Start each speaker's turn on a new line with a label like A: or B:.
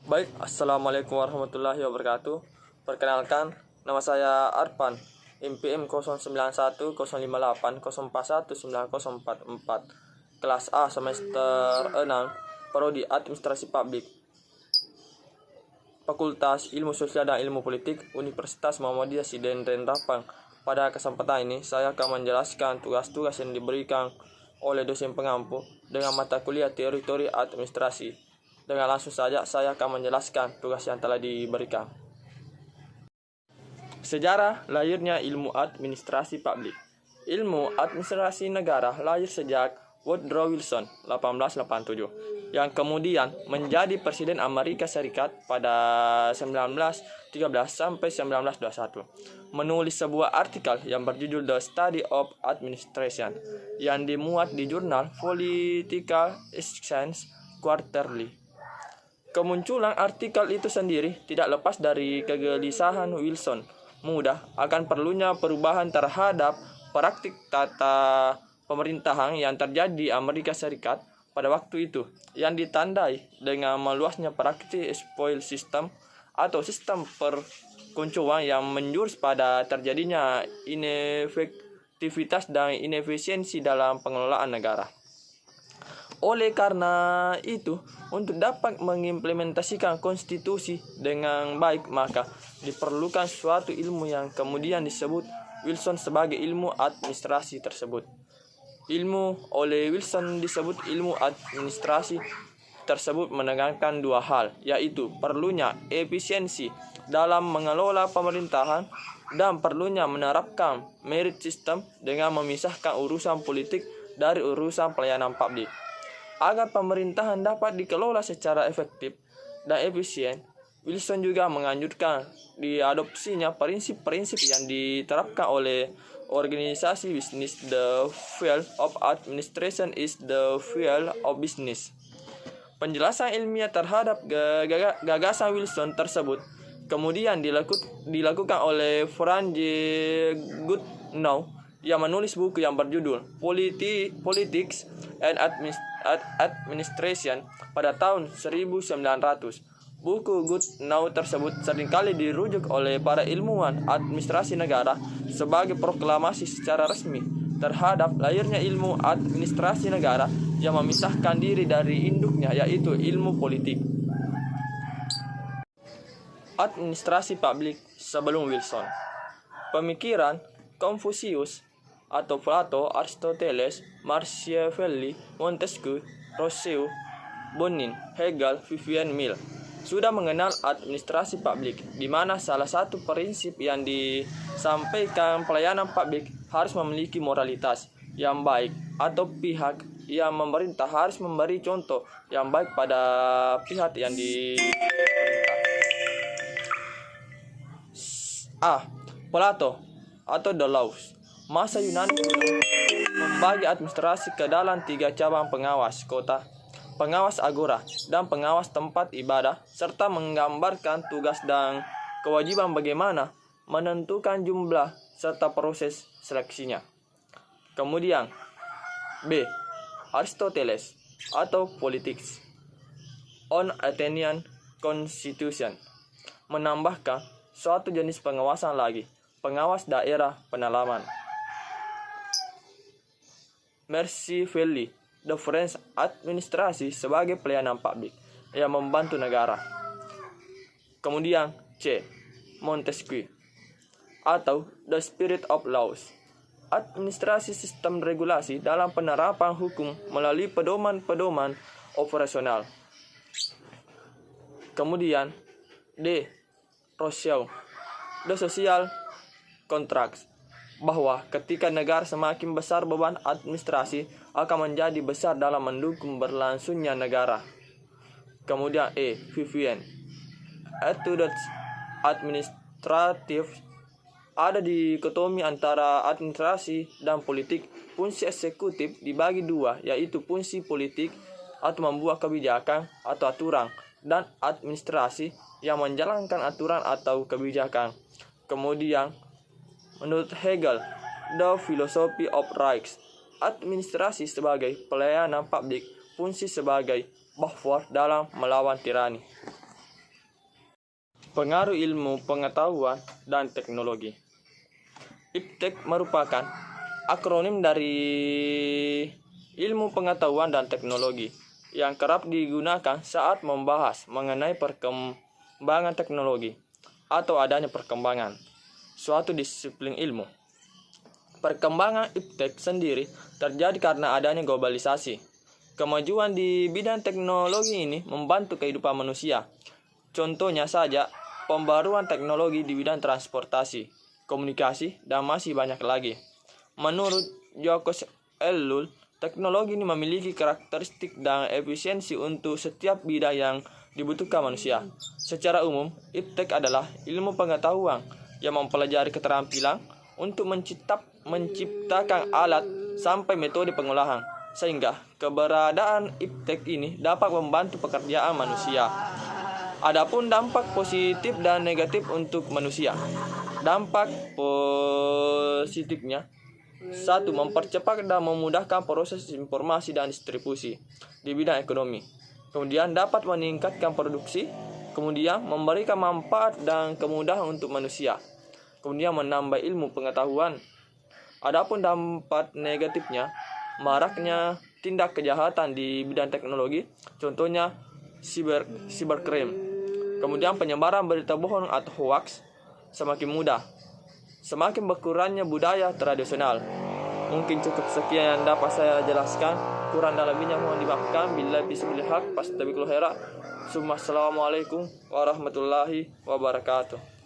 A: Baik, Assalamualaikum warahmatullahi wabarakatuh. Perkenalkan, nama saya Arpan, NPM 091058041944, kelas A semester 6, Prodi Administrasi Publik, Fakultas Ilmu Sosial dan Ilmu Politik, Universitas Muhammadiyah Siden Rendrapang. Pada kesempatan ini, saya akan menjelaskan tugas-tugas yang diberikan oleh dosen pengampu dengan mata kuliah teori administrasi. Dengan langsung saja, saya akan menjelaskan tugas yang telah diberikan. Sejarah lahirnya ilmu administrasi publik. Ilmu administrasi negara lahir sejak Woodrow Wilson 1887, yang kemudian menjadi Presiden Amerika Serikat pada 1913 sampai 1921. Menulis sebuah artikel yang berjudul The Study of Administration yang dimuat di jurnal Political Science Quarterly. Kemunculan artikel itu sendiri tidak lepas dari kegelisahan Wilson muda akan perlunya perubahan terhadap praktik tata pemerintahan yang terjadi di Amerika Serikat pada waktu itu, yang ditandai dengan meluasnya praktik spoil system atau sistem perkuncuan yang menjurus pada terjadinya inefektivitas dan inefisiensi dalam pengelolaan negara. Oleh karena itu, untuk dapat mengimplementasikan konstitusi dengan baik, maka diperlukan suatu ilmu yang kemudian disebut Wilson sebagai ilmu administrasi tersebut. Ilmu oleh Wilson disebut ilmu administrasi tersebut menekankan dua hal, yaitu perlunya efisiensi dalam mengelola pemerintahan dan perlunya menerapkan merit system dengan memisahkan urusan politik dari urusan pelayanan publik. Agar pemerintahan dapat dikelola secara efektif dan efisien, Wilson juga menganjurkan diadopsinya prinsip-prinsip yang diterapkan oleh organisasi bisnis. The field of administration is the field of business. Penjelasan ilmiah terhadap gagasan Wilson tersebut kemudian dilakukan oleh Frank J. Goodenough yang menulis buku yang berjudul Politics and Administration pada tahun 1900. Buku Goodenough tersebut seringkali dirujuk oleh para ilmuwan administrasi negara sebagai proklamasi secara resmi terhadap lahirnya ilmu administrasi negara yang memisahkan diri dari induknya, yaitu ilmu politik. Administrasi publik sebelum Wilson. Pemikiran Confucius atau Plato, Aristoteles, Machiavelli, Montesquieu, Rousseau, Bonin, Hegel, Vivian Mill sudah mengenal administrasi publik, di mana salah satu prinsip yang disampaikan pelayanan publik harus memiliki moralitas yang baik, atau pihak yang memerintah harus memberi contoh yang baik pada pihak yang diperintah. Plato atau The Laws. Masa Yunani membagi administrasi ke dalam 3 cabang: pengawas kota, pengawas agora, dan pengawas tempat ibadah, serta menggambarkan tugas dan kewajiban bagaimana menentukan jumlah serta proses seleksinya. Kemudian B. Aristoteles atau Politics on Athenian Constitution menambahkan suatu jenis pengawasan lagi, pengawas daerah penalaman. Machiavelli, the French administrasi sebagai pelayanan publik yang membantu negara. Kemudian C. Montesquieu atau The Spirit of Laws, administrasi sistem regulasi dalam penerapan hukum melalui pedoman-pedoman operasional. Kemudian D. Rousseau, The Social Contract, bahwa ketika negara semakin besar, beban administrasi akan menjadi besar dalam mendukung berlangsungnya negara. Kemudian E. Vivian, Etudes Administratif, ada dikotomi antara administrasi dan politik. Fungsi eksekutif dibagi dua, yaitu fungsi politik atau membuat kebijakan atau aturan, dan administrasi yang menjalankan aturan atau kebijakan. Kemudian menurut Hegel, The Philosophy of Rights, administrasi sebagai pelayanan publik, fungsi sebagai buffer dalam melawan tirani. Pengaruh ilmu pengetahuan dan teknologi. IPTEK merupakan akronim dari ilmu pengetahuan dan teknologi yang kerap digunakan saat membahas mengenai perkembangan teknologi atau adanya perkembangan suatu disiplin ilmu. Perkembangan IPTEK sendiri terjadi karena adanya globalisasi. Kemajuan di bidang teknologi ini membantu kehidupan manusia. Contohnya saja, pembaruan teknologi di bidang transportasi, komunikasi, dan masih banyak lagi. Menurut Jocko Ellul, teknologi ini memiliki karakteristik dan efisiensi untuk setiap bidang yang dibutuhkan manusia. Secara umum, IPTEK adalah ilmu pengetahuan yang mempelajari keterampilan untuk menciptakan alat sampai metode pengolahan, sehingga keberadaan IPTEK ini dapat membantu pekerjaan manusia. Adapun dampak positif dan negatif untuk manusia. Dampak positifnya: 1. Mempercepat dan memudahkan proses informasi dan distribusi di bidang ekonomi. Kemudian dapat meningkatkan produksi. Kemudian memberikan manfaat dan kemudahan untuk manusia. Kemudian menambah ilmu pengetahuan. Adapun dampak negatifnya: maraknya tindak kejahatan di bidang teknologi, contohnya cybercrime. Kemudian penyebaran berita bohong atau hoax semakin mudah. Semakin berkurangnya budaya tradisional. Mungkin cukup sekian yang dapat saya jelaskan. Kurang dalamnya mohon dimaafkan. Billahi bismillahil haq, fastabiqul khairat. Assalamualaikum warahmatullahi wabarakatuh.